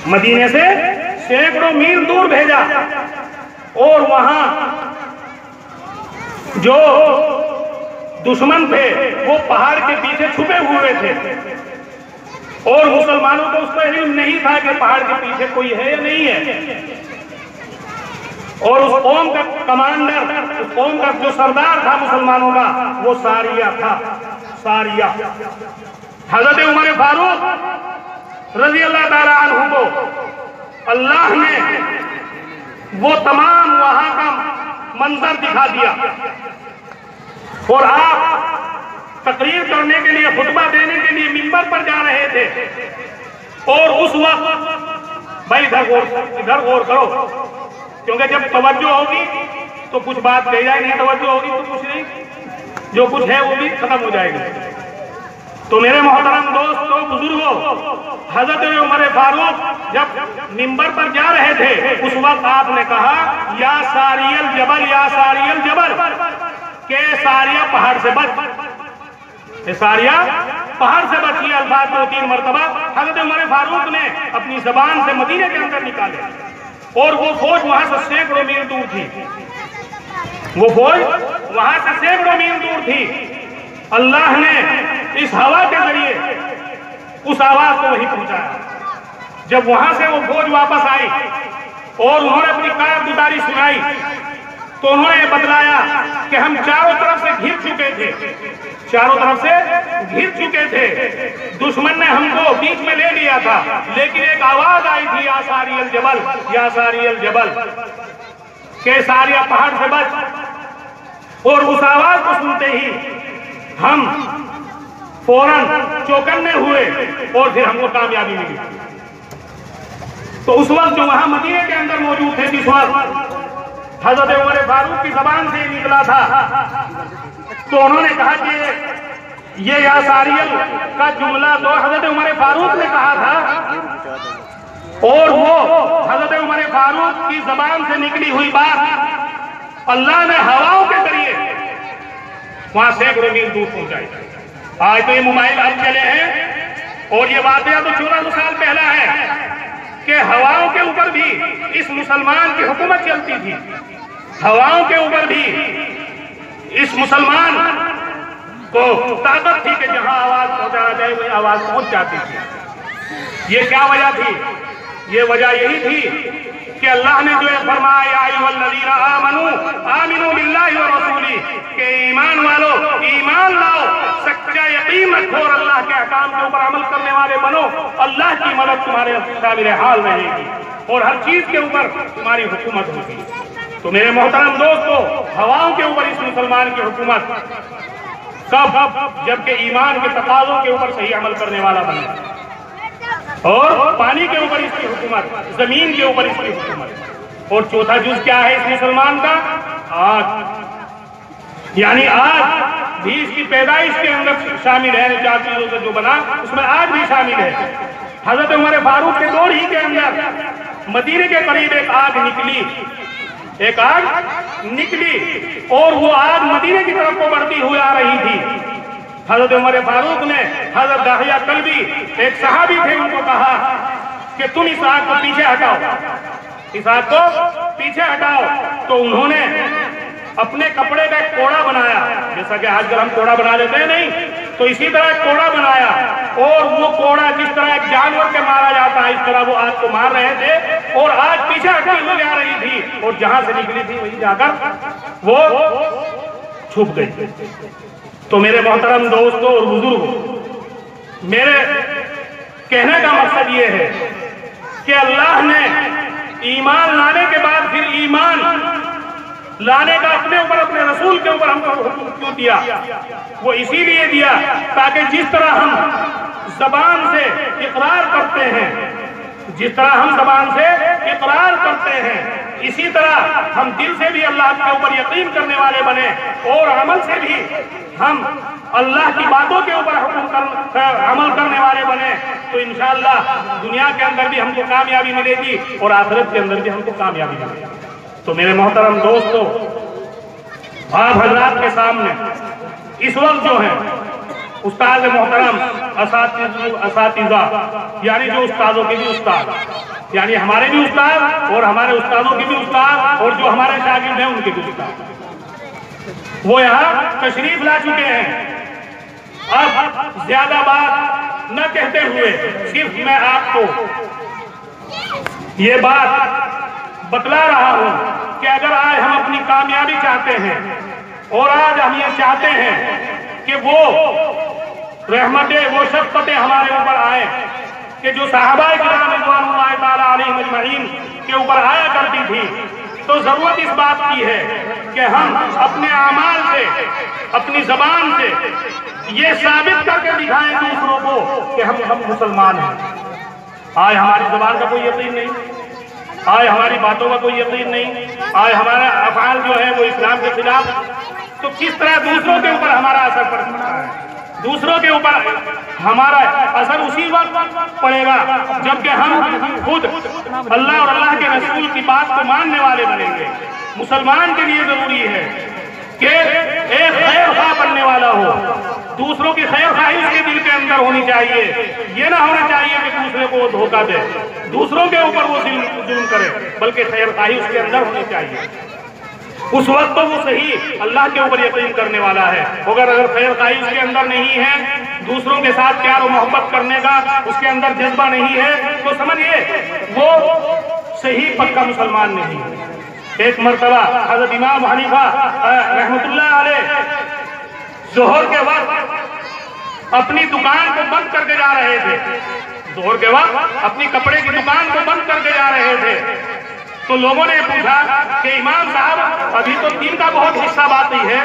مدینے سے سینکڑوں میل دور بھیجا، اور وہاں جو دشمن تھے وہ پہاڑ کے پیچھے چھپے ہوئے تھے، اور مسلمانوں کو اس کا علم نہیں تھا کہ پہاڑ کے پیچھے کوئی ہے یا نہیں ہے، اور اس قوم کا کمانڈر، اس قوم کا جو سردار تھا مسلمانوں کا، وہ ساریہ تھا، ساریہ۔ حضرت عمر فاروق رضی اللہ تعالیٰ عنہ کو اللہ نے وہ تمام وہاں کا منظر دکھا دیا، اور آپ تقریر کرنے کے لیے، خطبہ دینے کے لیے منبر پر جا رہے تھے، اور اس وقت بھائی ادھر غور کرو، کیونکہ جب توجہ ہوگی تو کچھ بات کہی جائے، نہیں توجہ ہوگی تو کچھ نہیں، جو کچھ ہے وہ بھی ختم ہو جائے گا۔ تو میرے محترم دوستو، بزرگوں، حضرت عمر فاروق جب منبر پر جا رہے تھے، اس وقت آپ نے کہا یا ساری الجبل، یا ساری الجبل، کہ ساریہ پہاڑ سے بچ، ساریہ پہاڑ سے بچ۔ یہ الفاظ 2-3 مرتبہ حضرت عمر فاروق نے اپنی زبان سے مدینے کے اندر نکالے، اور وہ فوج وہاں سے سینکڑوں میل دور تھی، وہ فوج وہاں سے سینکڑوں میل دور تھی۔ اللہ نے اس ہوا کے ذریعے اس آواز کو وہیں پہنچایا۔ جب وہاں سے وہ فوج واپس آئی اور انہوں نے اپنی کارگزاری سنائی، تو انہوں نے یہ بتلایا کہ ہم چاروں طرف سے گھر چکے تھے، چاروں طرف سے گھر چکے تھے، دشمن نے ہم کو بیچ میں لے لیا تھا، لیکن ایک آواز آئی تھی یا ساری الجبل، یا ساری الجبل، کہ ساریہ پہاڑ سے بچ۔ اور اس آواز کو سنتے ہی ہم فوراً چوکنے ہوئے، اور پھر ہم کو کامیابی ملی۔ تو اس وقت جو وہاں مدینے کے اندر موجود تھے، جس وقت حضرت عمر فاروق کی زبان سے نکلا تھا، تو انہوں نے کہا کہ یہ یا ساریل کا جملہ تو حضرت عمر فاروق نے کہا تھا، اور وہ حضرت عمر فاروق کی زبان سے نکلی ہوئی بات اللہ نے ہواؤں کے ذریعے وہاں سینکڑوں میل دور پہنچائی۔ آج تو یہ موبائل اب چلے ہیں، اور یہ واقعہ تو 1400 سال پہلا ہے کہ ہواؤں کے اوپر بھی اس مسلمان کی حکومت چلتی تھی، ہواؤں کے اوپر بھی اس مسلمان کو طاقت تھی کہ جہاں آواز پہنچانا جائے وہی آواز پہنچ جاتی تھی۔ یہ کیا وجہ تھی؟ یہ وجہ یہی تھی کہ اللہ نے جو فرمایا یا ایھا الذین آمنوا آمنوا باللہ ورسولہ، کہ ایمان والو ایمان لاؤ، سچا یقین رکھو اور اللہ کے احکام کے اوپر عمل کرنے والے بنو، اللہ کی مدد تمہارے شامل حال رہے گی، اور ہر چیز کے اوپر تمہاری حکومت ہوگی۔ تو میرے محترم دوستو، ہواؤں کے اوپر اس مسلمان کی حکومت کب؟ جبکہ ایمان کے تقاضوں کے اوپر صحیح عمل کرنے والا بنے، اور پانی کے اوپر اس کی حکومت، زمین کے اوپر اس کی حکومت۔ اور چوتھا جز کیا ہے اس مسلمان کا؟ آگ، یعنی آگ بھی اس کی پیدائش کے اندر شامل ہے، 4 چیزوں سے جو بنا اس میں آگ بھی شامل ہے۔ حضرت عمر فاروق کے دور ہی کے اندر مدینے کے قریب ایک آگ نکلی، ایک آگ نکلی، اور وہ آگ مدینے کی طرف کو بڑھتی ہوئی آ رہی تھی۔ حضرت عمر فاروق نے حضرت داہیہ کلبی ایک صحابی تھے، ان کو کہا کہ تم اس آگ کو پیچھے ہٹاؤ، اس آگ کو پیچھے ہٹاؤ۔ تو انہوں نے اپنے کپڑے کا ایک کوڑا بنایا، جیسا کہ آج کل ہم کوڑا بنا لیتے ہیں نہیں، تو اسی طرح ایک کوڑا بنایا، اور وہ کوڑا جس طرح ایک جانور کے مارا جاتا ہے اس طرح وہ آگ کو مار رہے تھے، اور آگ پیچھے ہٹتی ہوئی جا رہی تھی، اور جہاں سے نکلی تھی وہیں جا کر وہ چھپ گئی۔ تو میرے محترم دوستو اور بزرگوں، میرے کہنے کا مقصد یہ ہے کہ اللہ نے ایمان لانے کے بعد پھر ایمان لانے کا اپنے اوپر، اپنے رسول کے اوپر ہم کو حکم کیوں دیا؟ وہ اسی لیے دیا تاکہ جس طرح ہم زبان سے اقرار کرتے ہیں، جس طرح ہم زبان سے اقرار کرتے ہیں، اسی طرح ہم دل سے بھی اللہ کے اوپر یقین کرنے والے بنے، اور عمل سے بھی ہم اللہ کی باتوں کے اوپر عمل کرنے والے بنے، تو انشاءاللہ دنیا کے اندر بھی ہم کو کامیابی ملے گی، اور آخرت کے اندر بھی ہم کو کامیابی ملے گی۔ تو میرے محترم دوستو، آپ حضرات کے سامنے اس وقت جو ہیں استاد محترم، اساتذہ، یعنی جو استادوں کے بھی استاد یعنی ہمارے بھی استاد اور ہمارے استادوں کے بھی استاد اور جو ہمارے شاگرد ہیں ان کے بھی استاد وہ یہاں تشریف لا چکے ہیں۔ اب زیادہ بات نہ کہتے ہوئے صرف میں آپ کو یہ بات بتلا رہا ہوں کہ اگر آج ہم اپنی کامیابی چاہتے ہیں اور آج ہم یہ چاہتے ہیں کہ وہ رحمتیں وہ شفقتیں ہمارے اوپر آئے کہ جو صحابہ کرام رضوان اللہ تعالیٰ علیہم اجمعین کے اوپر آیا کرتی تھی، تو ضرورت اس بات کی ہے کہ ہم اپنے اعمال سے اپنی زبان سے یہ ثابت کر کے دکھائیں دوسروں کو کہ ہم مسلمان ہیں۔ آج ہماری زبان کا کوئی یقین نہیں، آج ہماری باتوں کا کوئی یقین نہیں، آج ہمارا افعال جو ہے وہ اسلام کے خلاف، تو کس طرح دوسروں کے اوپر ہمارا اثر پڑ سکتا ہے؟ دوسروں کے اوپر ہمارا اثر اسی وقت پڑے گا جبکہ ہم خود اللہ اور اللہ کے رسول کی بات کو ماننے والے بنیں گے۔ مسلمان کے لیے ضروری ہے کہ ایک خیر خواہ بننے والا ہو، دوسروں کی خیر خواہی اس کے دل کے اندر ہونی چاہیے، یہ نہ ہونا چاہیے کہ دوسرے کو وہ دھوکہ دے، دوسروں کے اوپر وہ ظلم کرے، بلکہ خیر خواہی اس کے اندر ہونی چاہیے۔ اس وقت تو وہ صحیح اللہ کے اوپر یقین کرنے والا ہے، اگر خیر خواہی اس کے اندر نہیں ہے، دوسروں کے ساتھ پیار و محبت کرنے کا اس کے اندر جذبہ نہیں ہے، تو سمجھیے وہ صحیح پکا مسلمان نہیں ہے۔ ایک مرتبہ حضرت امام حنیفہ رحمۃ اللہ علیہ ظہر کے وقت اپنی دکان کو بند کر کے جا رہے تھے، ظہر کے وقت اپنی کپڑے کی دکان کو بند کر کے جا رہے تھے، تو لوگوں نے پوچھا کہ امام صاحب ابھی تو دن کا بہت حصہ باقی ہے،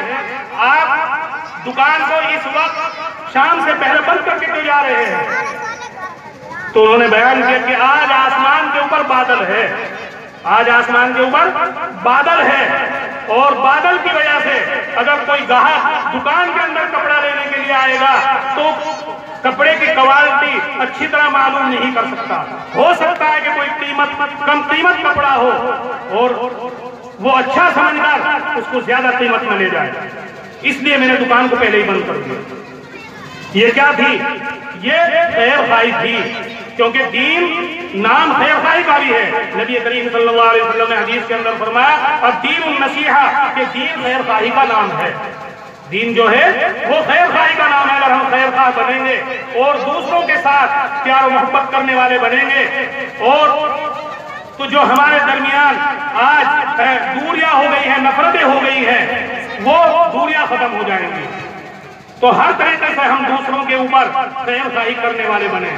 آپ دکان کو اس وقت شام سے پہلے بند کر کے کیوں جا رہے ہیں؟ تو انہوں نے بیان کیا کہ آج آسمان کے اوپر بادل ہے، آج آسمان کے اوپر بادل ہے، اور بادل کی وجہ سے اگر کوئی گاہک دکان کے اندر کپڑا لینے کے لیے آئے گا تو کپڑے کی کوالٹی اچھی طرح معلوم نہیں کر سکتا، ہو سکتا ہے کہ کوئی کم قیمت کپڑا ہو اور وہ اچھا سمجھ کر اس کو زیادہ قیمت میں لے جائے، اس لیے میں نے دکان کو پہلے ہی بند کر دیا۔ یہ کیا تھی؟ یہ خیر خواہی تھی، کیونکہ دین نام خیر خواہی کا بھی ہے۔ نبی کریم صلی اللہ علیہ وسلم نے حدیث کے اندر فرمایا الدین النصیحہ، کہ دین خیر خواہی کا نام ہے، دین جو ہے وہ خیر خواہی کا نام ہے۔ اگر ہم خیر خواہ بنیں گے اور دوسروں کے ساتھ پیار و محبت کرنے والے بنیں گے، اور تو جو ہمارے درمیان آج دوریاں ہو گئی ہیں، نفرتیں ہو گئی ہیں، وہ دوریاں ختم ہو جائیں گی۔ تو ہر طریقے سے ہم دوسروں کے اوپر خیر خواہی کرنے والے بنیں۔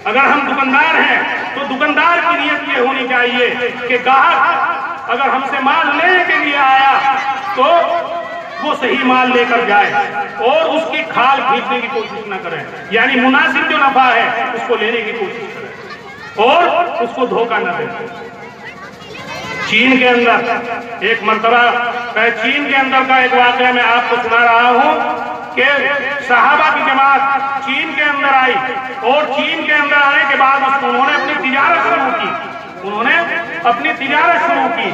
اگر ہم دکاندار ہیں تو دکاندار کی نیت یہ ہونی چاہیے کہ گاہک اگر ہم سے مال لینے کے لیے آیا تو وہ صحیح مال لے کر جائے اور اس کی کھال کھینچنے کی کوشش نہ کرے، یعنی مناسب جو نفع ہے اس کو لینے کی کوشش کرے اور اس کو دھوکہ نہ دے۔ چین کے اندر ایک مرتبہ چین کے اندر کا ایک واقعہ میں آپ کو سنا رہا ہوں کہ صحابہ کی جماعت چین کے اندر آئی، اور چین کے اندر آنے کے بعد انہوں نے اپنی تجارت شروع کی، انہوں نے اپنی تجارت شروع کی،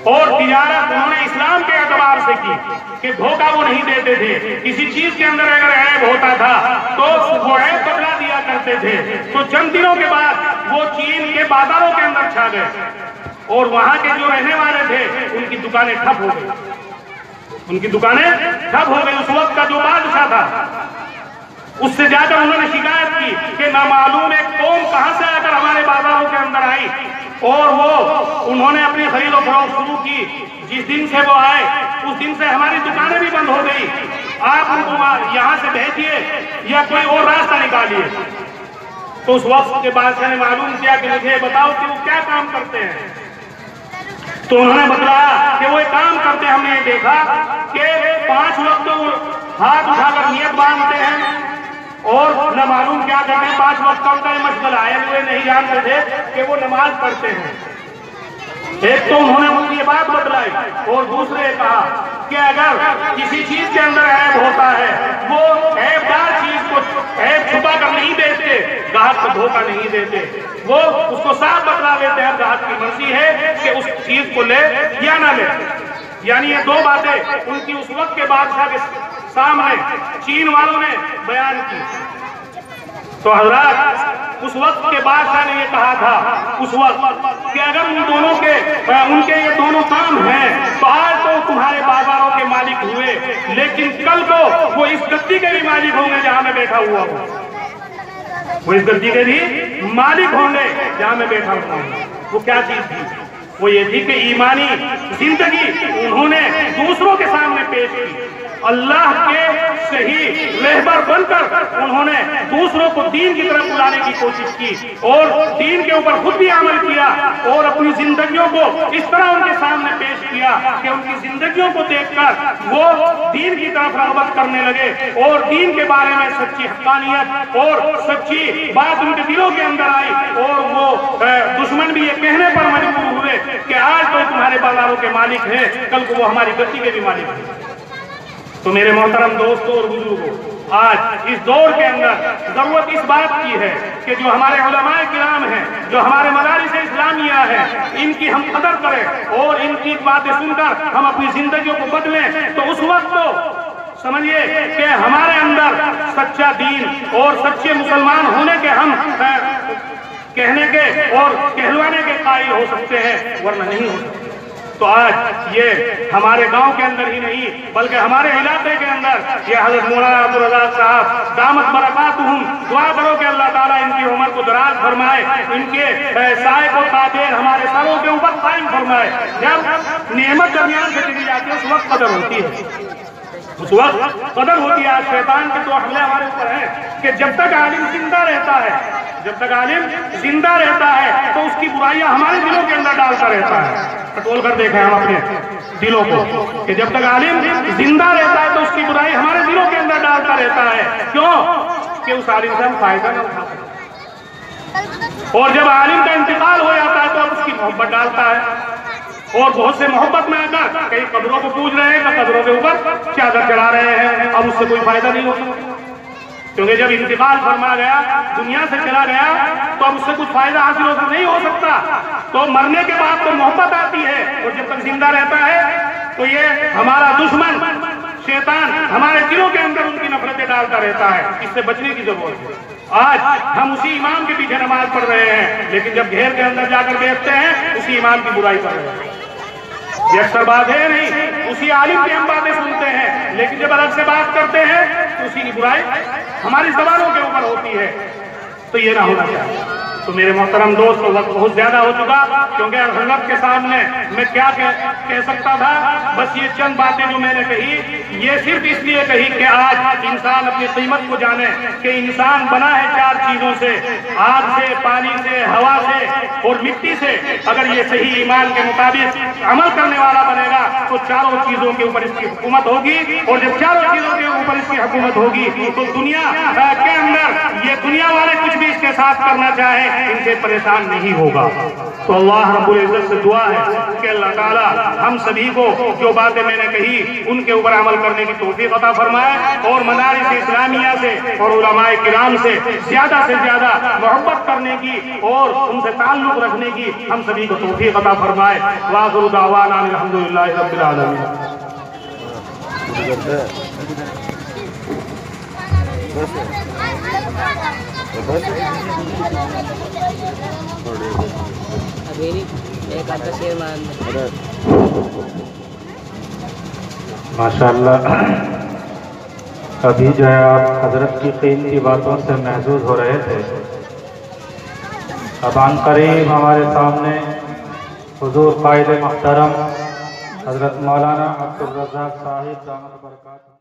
اور تجارت انہوں نے اسلام کے اعتبار سے کی کہ دھوکہ وہ نہیں دیتے تھے، کسی چیز کے اندر اگر عیب ہوتا تھا تو وہ عیب بدلا دیا کرتے تھے۔ تو چند دنوں کے بعد وہ چین کے بازاروں کے اندر چھا گئے، اور وہاں کے جو رہنے والے تھے ان کی دکانیں ٹھپ ہو گئی، ان کی دکانیں ٹھپ ہو گئی۔ اس وقت کا جو بادشاہ تھا اس سے جا کر انہوں نے شکایت کی کہ نامعلوم ایک قوم کہاں سے آ کر ہمارے بازاروں کے اندر آئی، اور انہوں نے اپنی خرید و فروخت شروع کی، جس دن سے وہ آئے اس دن سے ہماری دکانیں بھی بند ہو گئی، آپ ان کو یہاں سے بھیجیے یا کوئی اور راستہ نکالیے۔ تو اس وقت کے بادشاہ نے معلوم کیا کہ مجھے بتاؤ کہ وہ کیا کام کرتے ہیں، تو انہوں نے بتلایا کہ وہ ایک کام کرتے ہیں، ہم نے یہ دیکھا کہ 5 وقت ہاتھ اٹھا کر نیت باندھتے ہیں اور نہ معلوم کیا کرتے ہیں، 5 وقت کا ان کا یہ مشغلہ ہے، وہ نہیں جانتے تھے کہ وہ نماز پڑھتے ہیں۔ ایک تو انہوں نے مجھے یہ بات بتلائی، اور دوسرے کہا کہ اگر کسی چیز کے اندر عیب ہوتا ہے وہ عیب دار چیز کو عیب چھپا کر نہیں بیچتے، گاہک کو دھوکہ نہیں دیتے، وہ اس کو صاف بتلا دیتے ہیں، گاہک کی مرضی ہے کہ اس چیز کو لے یا نہ لے۔ یعنی یہ 2 باتیں ان کی اس وقت کے بادشاہ کے سامنے چین والوں نے بیان کی۔ تو حضرات اس وقت کے بادشاہ نے یہ کہا تھا اس وقت کہ اگر ان کے یہ دونوں کام ہیں تو آج تو تمہارے بازاروں کے مالک ہوئے، لیکن کل کو وہ اس گدی کے بھی مالک ہوں گے جہاں میں بیٹھا ہوا ہوں، وہ اس گدی کے بھی مالک ہوں گے جہاں میں بیٹھا ہوا ہوں۔ وہ کیا چیز تھی؟ وہ یہ تھی کہ ایمانی زندگی انہوں نے دوسروں کے سامنے پیش کی، اللہ کے صحیح رہبر بن کر انہوں نے دوسروں کو دین کی طرف بلانے کی کوشش کی اور دین کے اوپر خود بھی عمل کیا اور اپنی زندگیوں کو اس طرح ان کے سامنے پیش کیا کہ ان کی زندگیوں کو دیکھ کر وہ دین کی طرف رغبت کرنے لگے اور دین کے بارے میں سچی حقانیت اور سچی بات ان کے دلوں کے اندر آئی اور وہ دشمن بھی یہ کہنے پر مجبور ہوئے کہ آج تو تمہارے بازاروں کے مالک ہیں، کل کو وہ ہماری گدی کے بھی مالک ہیں۔ تو میرے محترم دوستوں اور بزرگوں، آج اس دور کے اندر ضرورت اس بات کی ہے کہ جو ہمارے علماء کرام ہیں، جو ہمارے مدارس اسلامیہ ہیں، ان کی ہم قدر کریں اور ان کی باتیں سن کر ہم اپنی زندگیوں کو بدلیں۔ تو اس وقت تو سمجھیے کہ ہمارے اندر سچا دین اور سچے مسلمان ہونے کے ہم کہنے کے اور کہلوانے کے قائل ہو سکتے ہیں، ورنہ نہیں ہو سکتے۔ تو آج یہ ہمارے گاؤں کے اندر ہی نہیں بلکہ ہمارے علاقے کے اندر یہ حضرت مولانا عبدالرزاق صاحب دامت برکاتہم، دعا کرو کہ اللہ تعالیٰ ان کی عمر کو دراز فرمائے، ان کے سائے کو قادر ہمارے سروں کے اوپر قائم فرمائے۔ جب نعمت درمیان سے چلی جاتی ہے اس وقت قدر ہوتی ہے، اس وقت قدر ہوتی ہے۔ آج شیطان کے تو حملے ہمارے اوپر ہیں کہ جب تک عالم زندہ رہتا ہے، جب تک عالم زندہ رہتا ہے تو اس کی برائیاں ہمارے دلوں کے اندر ڈالتا رہتا ہے۔ ٹول کر دیکھیں ہم اپنے دلوں کو کہ جب تک عالم زندہ رہتا ہے تو اس کی برائی ہمارے دلوں کے اندر ڈالتا رہتا ہے۔ کیوں؟ کہ اس عالم سے ہم فائدہ نہ اٹھا سکتے، اور جب عالم کا انتقال ہو جاتا ہے تو اب اس کی محبت ڈالتا ہے اور بہت سے محبت میں آ کر کئی قبروں کو پوج رہے ہیں، قبروں کے اوپر چادر چڑھا رہے ہیں، اب اس سے کوئی فائدہ نہیں ہوتا، کیونکہ جب انتقال فرما گیا، دنیا سے چلا گیا تو اب اس سے کچھ فائدہ حاصل نہیں ہو سکتا۔ تو مرنے کے بعد تو محبت آتی ہے، اور جب تک زندہ رہتا ہے تو یہ ہمارا دشمن شیطان ہمارے دلوں کے اندر ان کی نفرتیں ڈالتا رہتا ہے۔ اس سے بچنے کی ضرورت ہے۔ آج ہم اسی امام کے پیچھے نماز پڑھ رہے ہیں، لیکن جب گھیر کے اندر جا کر بیٹھتے ہیں اسی امام کی برائی کر رہے ہیں۔ یہ اکثر بات ہے نہیں، اسی عالم کی ہم باتیں سنتے ہیں، لیکن جب الگ سے بات کرتے ہیں تو اسی کی برائی ہماری زبانوں کے اوپر ہوتی ہے۔ تو یہ نہ ہونا چاہیے۔ تو میرے محترم دوستو، وقت بہت زیادہ ہو چکا، کیونکہ حضرت کے سامنے میں کیا کہہ سکتا تھا، بس یہ چند باتیں جو میں نے کہی یہ صرف اس لیے کہی کہ آج انسان اپنی قیمت کو جانے کہ انسان بنا ہے چار چیزوں سے، آگ سے، پانی سے، ہوا سے اور مٹی سے۔ اگر یہ صحیح ایمان کے مطابق عمل کرنے والا بنے گا تو چاروں چیزوں کے اوپر اس کی حکومت ہوگی، اور جب چاروں چیزوں کے اوپر اس کی حکومت ہوگی تو دنیا کے اندر یہ دنیا والے کچھ بھی اس کے ساتھ کرنا چاہیں ان سے پریشان نہیں ہوگا۔ تو اللہ رب العزت سے دعا ہے کہ اللہ تعالیٰ ہم سبھی کو جو باتیں میں نے کہی ان کے اوپر عمل کرنے کی توفیق عطا فرمائے، اور مدارس اسلامیہ سے اور علماء کرام سے زیادہ محبت کرنے کی اور ان سے تعلق رکھنے کی ہم سبھی کو توفیق عطا فرمائے۔ وآخر دعوانا الحمدللہ رب العالمین۔ ماشاءاللہ، ابھی جو ہے آپ حضرت کی قیمتی باتوں سے محظوظ ہو رہے تھے۔ اب عن قریب ہمارے سامنے حضور قائد محترم حضرت مولانا عبدالرزاق صاحب دامت برکاتہ